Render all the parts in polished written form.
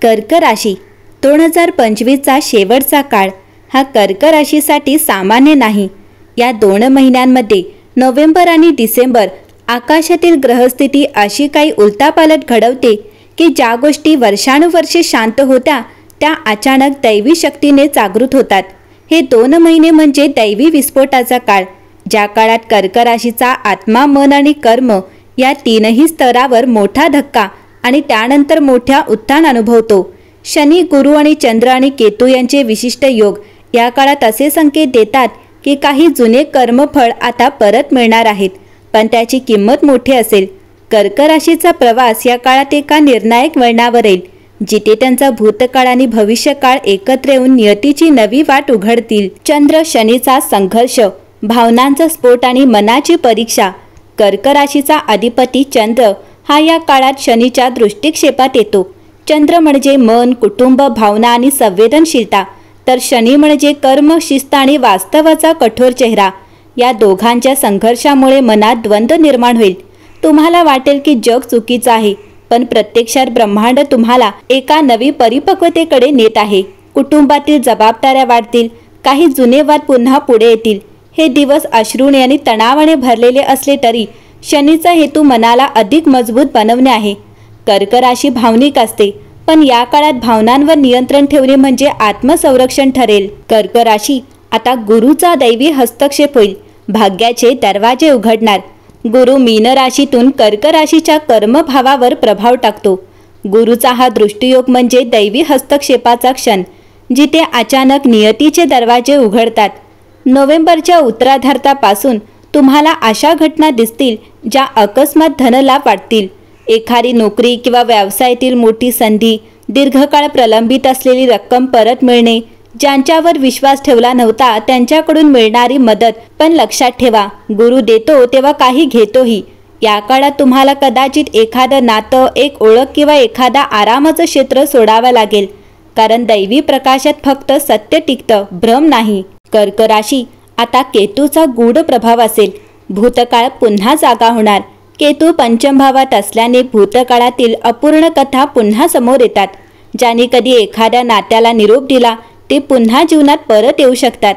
कर्क राशी 2025चा शेवटचा काळ हा कर्क राशीसाठी सामान्य नाही. या 2 महिन्यांमध्ये नोव्हेंबर आणि डिसेंबर आकाशातील ग्रहस्थिती अशी काही उलटापालट घडवते की ज्या गोष्टी वर्षानुवर्षे शांत होत्या त्या अचानक दैवी शक्तीने जागृत होतात. हे 2 महिने म्हणजे दैवी विस्फोटाचा काळ, ज्या काळात कर्क राशीचा आत्मा, मन आणि कर्म या 3ही स्तरावर मोठा धक्का आणि त्यानंतर मोठ्या उत्थान अनुभवतो. शनी, गुरु आणि चंद्र आणि केतू यांचे विशिष्ट योग या काळात असे संकेत देतात की काही जुने कर्मफळ आता परत मिळणार आहेत, पण त्याची किंमत मोठी असेल. कर्क राशीचा प्रवास या काळात एका निर्णायक वळणावर येईल, जिथे त्यांचा भूतकाळ आणि भविष्यकाळ एकत्र येऊन नियतीची नवी वाट उघडतील. चंद्र शनीचा संघर्ष, भावनांचा स्फोट आणि मनाची परीक्षा. कर्क राशीचा अधिपती चंद्र हा या काळात शनीच्या दृष्टिक्षेपात येतो. चंद्र म्हणजे मन, कुटुंब, भावना आणि संवेदनशीलता, तर शनी म्हणजे कर्म, शिस्त आणि वास्तवाचा कठोर चेहरा. या दोघांच्या संघर्षामुळे मनात द्वंद्व निर्माण होईल. तुम्हाला वाटेल की जग चुकीचं आहे, पण प्रत्यक्षात ब्रह्मांड तुम्हाला एका नवी परिपक्वतेकडे नेत आहे. कुटुंबातील जबाबदाऱ्या वाढतील, काही जुने वाद पुन्हा पुढे येतील. हे दिवस अश्रूने आणि तणावाने भरलेले असले तरी शनीचा हेतू मनाला अधिक मजबूत बनवणे आहे. कर्क राशी भावनिक असते, पण या काळात भावनांवर नियंत्रण ठेवणे म्हणजे आत्मसंरक्षण ठरेल. कर्क राशी आता गुरुचा दैवी हस्तक्षेप होईल. भाग्याचे दरवाजे उघडणार. गुरु मीन राशीतून कर्क राशीच्या कर्मभावावर प्रभाव टाकतो. गुरुचा हा दृष्टियोग म्हणजे दैवी हस्तक्षेपाचा क्षण, जिथे अचानक नियतीचे दरवाजे उघडतात. नोव्हेंबरच्या उत्तरार्धापासून तुम्हाला अशा घटना दिसतील ज्या अकस्मात धनलाभ वाटतील. एखादी नोकरी किंवा व्यवसायातील मोठी संधी, दीर्घकाळ प्रलंबित असलेली रक्कम परत मिळणे, ज्यांच्यावर विश्वास ठेवला नव्हता त्यांच्याकडून मिळणारी मदत. पण लक्षात ठेवा, गुरु देतो तेव्हा काही घेतोही. या काळात तुम्हाला कदाचित एखादं नातं, एक ओळख किंवा एखादा आरामाचं क्षेत्र सोडावं लागेल, कारण दैवी प्रकाशात फक्त सत्य टिकतं, भ्रम नाही. कर्क राशी आता केतूचा गूढ प्रभाव असेल. भूतकाळ पुन्हा जागा होणार. केतू पंचम भावात असल्याने भूतकाळातील अपूर्ण कथा पुन्हा समोर येतात. ज्यांनी कधी एखाद्या नात्याला निरोप दिला ते पुन्हा जीवनात परत येऊ शकतात.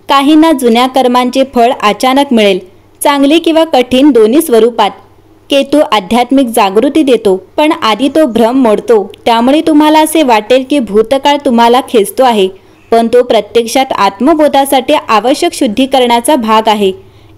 काहींना जुन्या कर्मांचे फळ अचानक मिळेल, चांगले किंवा कठीण दोन्ही स्वरूपात. केतू आध्यात्मिक जागृती देतो, पण आधी तो भ्रम मोडतो. त्यामुळे तुम्हाला असे वाटेल की भूतकाळ तुम्हाला खेचतो आहे, पण तो प्रत्यक्षात आत्मबोधासाठी आवश्यक शुद्धीकरणाचा भाग आहे.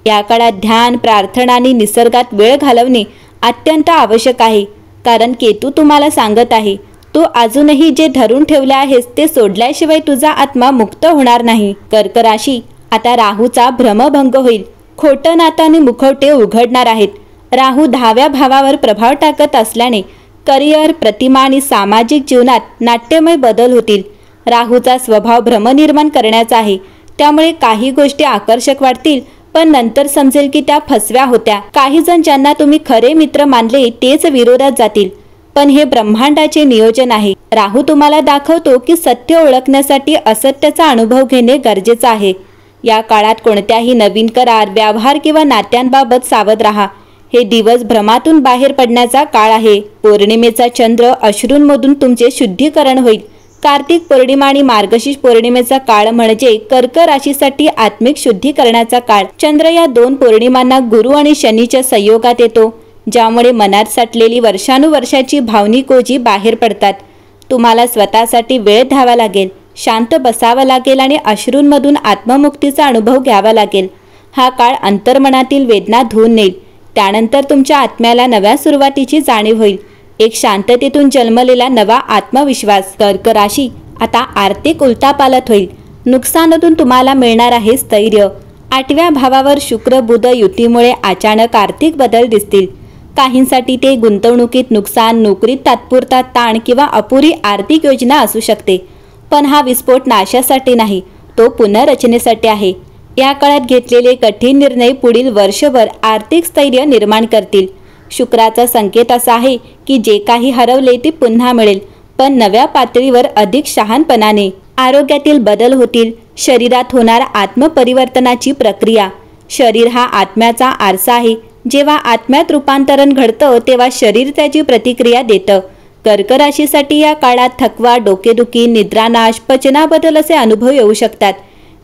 या काळात ध्यान, प्रार्थना आणि निसर्गात वेळ घालवणे अत्यंत आवश्यक आहे, कारण केतू तुम्हाला सांगत आहे तू अजूनही जे धरून ठेवले आहेस ते सोडल्याशिवाय तुझा आत्मा मुक्त होणार नाही. कर्क राशी आता राहूचा भ्रमभंग होईल. खोटं नातं आणि मुखवटे उघडणार आहेत. राहू 10व्या भावावर प्रभाव टाकत असल्याने करिअर, प्रतिमा आणि सामाजिक जीवनात नाट्यमय बदल होतील. राहूचा स्वभाव भ्रम निर्माण करण्याचा आहे, त्यामुळे काही गोष्टी आकर्षक वाटतील, पण नंतर समजेल की त्या फसव्या होत्या. काही जण ज्यांना तुम्ही खरे मित्र मानले तेच विरोधात जातील, पण हे ब्रह्मांडाचे नियोजन आहे. राहू तुम्हाला दाखवतो की सत्य ओळखण्यासाठी असत्याचा अनुभव घेणे गरजेचे आहे. या काळात कोणत्याही नवीन करार, व्यवहार किंवा नात्यांबाबत सावध राहा. हे दिवस भ्रमातून बाहेर पडण्याचा काळ आहे. पौर्णिमेचा चंद्र अश्रूंमधून तुमचे शुद्धीकरण होईल. कार्तिक पौर्णिमा आणि मार्गशीर्ष पौर्णिमेचा काळ म्हणजे कर्क राशीसाठी आत्मिक शुद्धीकरणाचा काळ. चंद्र या 2 पौर्णिमांना गुरु आणि शनीच्या संयोगात येतो, ज्यामुळे मनात साठलेली वर्षानुवर्षाची भावनिक ओझी बाहेर पडतात. तुम्हाला स्वतःसाठी वेळ द्यावा लागेल, शांत बसावं लागेल आणि अश्रूंमधून आत्ममुक्तीचा अनुभव घ्यावा लागेल. हा काळ अंतर्मनातील वेदना धुवून नेईल. त्यानंतर तुमच्या आत्म्याला नव्या सुरुवातीची जाणीव होईल, एक शांततेतून जन्मलेला नवा आत्मविश्वास. कर्क राशी आता आर्थिक उलटापालट होईल. नुकसानातून तुम्हाला मिळणार आहे स्थैर्य. 8व्या भावावर शुक्र बुध युतीमुळे अचानक आर्थिक बदल दिसतील. काहींसाठी ते गुंतवणुकीत नुकसान, नोकरीत तात्पुरता ताण किंवा अपुरी आर्थिक योजना असू शकते. पण हा विस्फोट नाशासाठी नाही, तो पुनर्रचनेसाठी आहे. या काळात घेतलेले कठीण निर्णय पुढील वर्षभर आर्थिक स्थैर्य निर्माण करतील. शुक्राचा संकेत असा आहे की जे काही हरवले ते पुन्हा मिळेल, पण नव्या पातळीवर अधिक शहाणपणाने. आरोग्यातील बदल होतील. शरीरात होणार आत्मपरिवर्तनाची प्रक्रिया. शरीर हा आत्म्याचा आरसा आहे. जेव्हा आत्म्यात रूपांतरण घडतं तेव्हा शरीर त्याची प्रतिक्रिया देतं. कर्क राशीसाठी या काळात थकवा, डोकेदुखी, निद्रानाश, पचनाबदल असे अनुभव येऊ शकतात.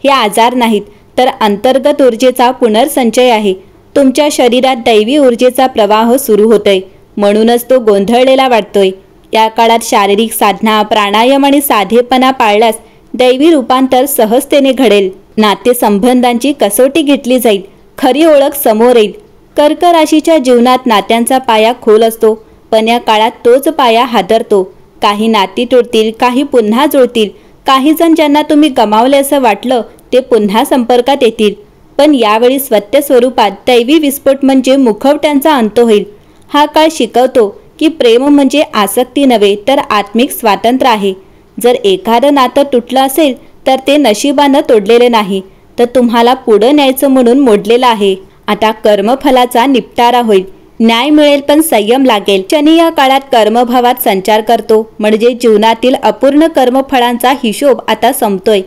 हे आजार नाहीत तर अंतर्गत ऊर्जेचा पुनर्संचय आहे. तुमच्या शरीरात दैवी ऊर्जेचा प्रवाह सुरू होतोय, म्हणूनच तो गोंधळलेला वाटतोय. या काळात शारीरिक साधना, प्राणायाम आणि साधेपणा पाळल्यास दैवी रूपांतर सहजतेने घडेल. नातेसंबंधांची कसोटी घेतली जाईल, खरी ओळख समोर येईल. कर्क राशीच्या जीवनात नात्यांचा पाया खोल असतो, पण या काळात तोच पाया हादरतो. काही नाती तुटतील, काही पुन्हा जुळतील. काही जण ज्यांना तुम्ही गमावले असं वाटलं ते पुन्हा संपर्कात येतील. पण यावेळी सत्य स्वरूपात दैवी विस्फोट म्हणजे मुखवट्यांचा अंत होईल. हा काळ शिकवतो की प्रेम म्हणजे आसक्ती नव्हे तर आत्मिक स्वातंत्र्य आहे. जर एखादं नातं तुटलं असेल तर ते नशिबानं तोडलेले नाही, तर तुम्हाला पुढं न्यायचं म्हणून मोडलेलं आहे. आता कर्मफलाचा निपटारा होईल. न्याय मिळेल पण संयम लागेल. शनी या काळात कर्मभावात संचार करतो, म्हणजे जीवनातील अपूर्ण कर्मफळांचा हिशोब आता संपतोय.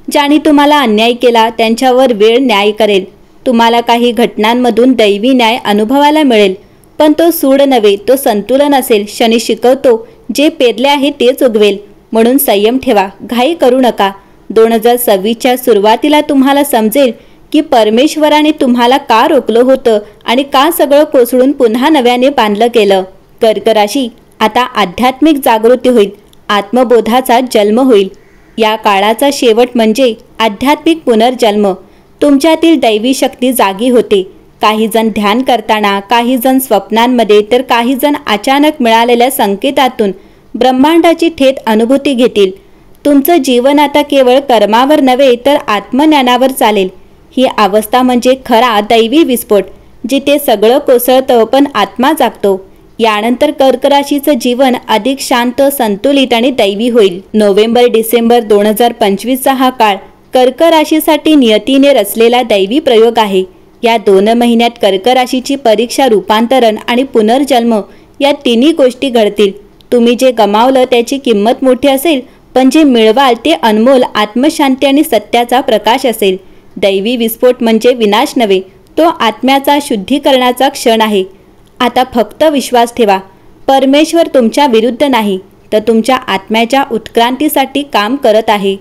ज्यांनी तुम्हाला अन्याय केला त्यांच्यावर वेळ न्याय करेल. तुम्हाला काही घटनांमधून दैवी न्याय अनुभवायला मिळेल, पण तो सूड नव्हे, तो संतुलन असेल. शनी शिकवतो जे पेरले आहे तेच उगवेल, म्हणून संयम ठेवा, घाई करू नका. 2026च्या सुरुवातीला तुम्हाला समजेल की परमेश्वराने तुम्हाला का रोखलं होतं आणि का सगळं कोसळून पुन्हा नव्याने बांधलं गेलं. कर्क राशी, आता आध्यात्मिक जागृती होईल, आत्मबोधाचा जन्म होईल. या काळाचा शेवट म्हणजे आध्यात्मिक पुनर्जन्म. तुमच्यातील दैवी शक्ती जागी होते. काही जण ध्यान करताना, काही जण स्वप्नांमध्ये, तर काही जण अचानक मिळालेल्या संकेतातून ब्रह्मांडाची थेट अनुभूती घेतील. तुमचं जीवन आता केवळ कर्मावर नव्हे तर आत्मज्ञानावर चालेल. ही अवस्था म्हणजे खरा दैवी विस्फोट, जिथे सगळं कोसळतं पण आत्मा जागतो. यानंतर कर्क राशीचं जीवन अधिक शांत, संतुलित आणि दैवी होईल. नोव्हेंबर-डिसेंबर 2025चा हा काळ कर्क राशीसाठी नियतीने रचलेला दैवी प्रयोग आहे. या 2 महिन्यात कर्क राशीची परीक्षा, रूपांतरण आणि पुनर्जन्म या तिन्ही गोष्टी घडतील. तुम्ही जे गमावलं त्याची किंमत मोठी असेल, पण जे मिळवाल ते अनमोल आत्मशांती आणि सत्याचा प्रकाश असेल. दैवी विस्फोट म्हणजे विनाश नव्हे, तो आत्म्याचा शुद्धीकरणाचा क्षण आहे. आता फक्त विश्वास ठेवा, परमेश्वर तुमच्या विरुद्ध नाही तर तुमच्या आत्म्याच्या उत्क्रांतीसाठी काम करत आहे.